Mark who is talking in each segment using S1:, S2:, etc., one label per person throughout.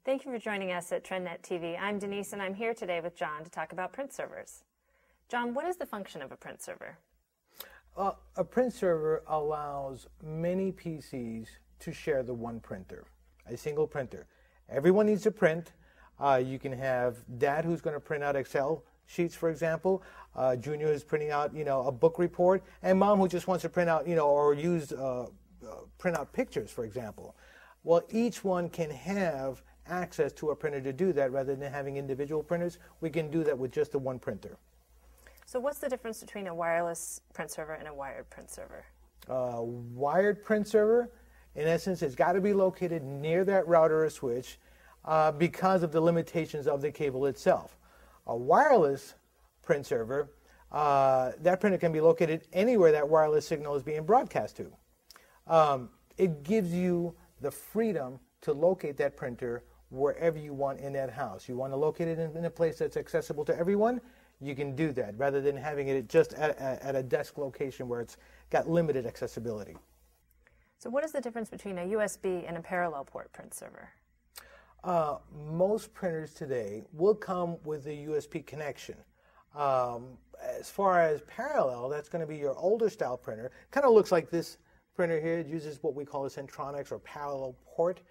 S1: Thank you for joining us at TRENDnet TV. I'm Denise, and I'm here today with John to talk about print servers. John, what is the function of a print server?
S2: A print server allows many PCs to share the one printer, a single printer. Everyone needs to print. You can have Dad who's going to print out Excel sheets, for example. Junior who's printing out, a book report, and Mom who just wants to print out, or use print out pictures, for example. Well, each one can have access to a printer to do that rather than having individual printers. We can do that with just the one printer.
S1: So what's the difference between a wireless print server and a wired print server?
S2: Wired print server, in essence, has got to be located near that router or switch because of the limitations of the cable itself. A wireless print server, that printer can be located anywhere that wireless signal is being broadcast to. It gives you the freedom to locate that printer wherever you want in that house. You want to locate it in a place that's accessible to everyone, you can do that rather than having it just at a desk location where it's got limited accessibility.
S1: So what is the difference between a USB and a parallel port print server?
S2: Most printers today will come with a USB connection. As far as parallel, that's going to be your older style printer. Kind of looks like this printer here. It uses what we call a Centronics or parallel port.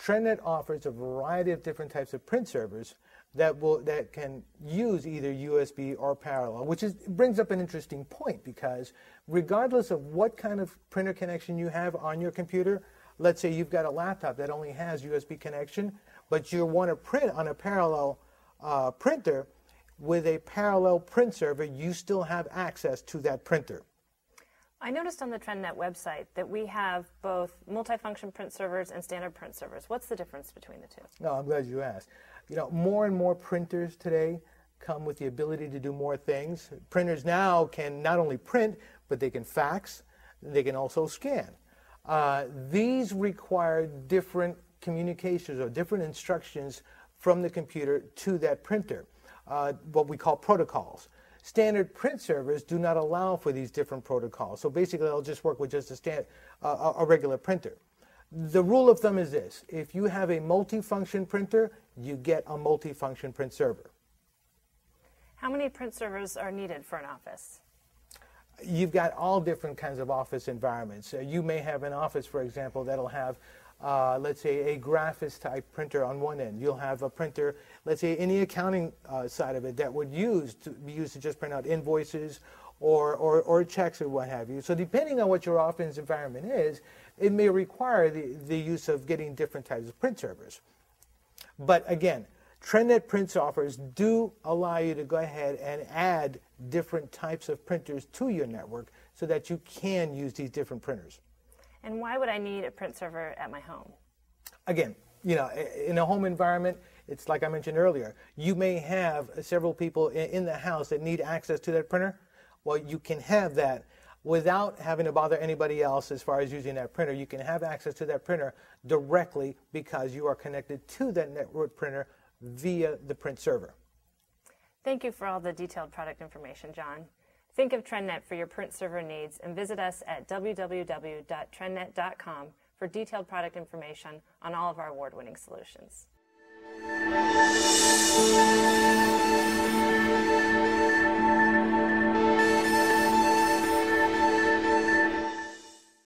S2: TRENDnet offers a variety of different types of print servers that can use either USB or parallel, which brings up an interesting point, because regardless of what kind of printer connection you have on your computer, let's say you've got a laptop that only has USB connection, but you want to print on a parallel printer, with a parallel print server, you still have access to that printer.
S1: I noticed on the TRENDnet website that we have both multifunction print servers and standard print servers. What's the difference between the two?
S2: No, I'm glad you asked. More and more printers today come with the ability to do more things. Printers now can not only print, but they can fax, they can also scan. These require different communications or different instructions from the computer to that printer, what we call protocols. Standard print servers do not allow for these different protocols. So basically, they'll just work with just a regular printer. The rule of thumb is this: if you have a multifunction printer, you get a multifunction print server.
S1: How many print servers are needed for an office?
S2: You've got all different kinds of office environments. You may have an office, for example, that'll have let's say a graphics type printer on one end. You'll have a printer, let's say in the accounting side of it, that would be used to just print out invoices or checks or what have you. So depending on what your office environment is, it may require the use of getting different types of print servers. But again, TRENDnet print softwares do allow you to go ahead and add different types of printers to your network so that you can use these different printers.
S1: And why would I need a print server at my home?
S2: Again, in a home environment, it's like I mentioned earlier, you may have several people in the house that need access to that printer. Well, you can have that without having to bother anybody else as far as using that printer. You can have access to that printer directly because you are connected to that network printer via the print server.
S1: Thank you for all the detailed product information, John. Think of TRENDnet for your print server needs and visit us at www.trendnet.com for detailed product information on all of our award-winning solutions.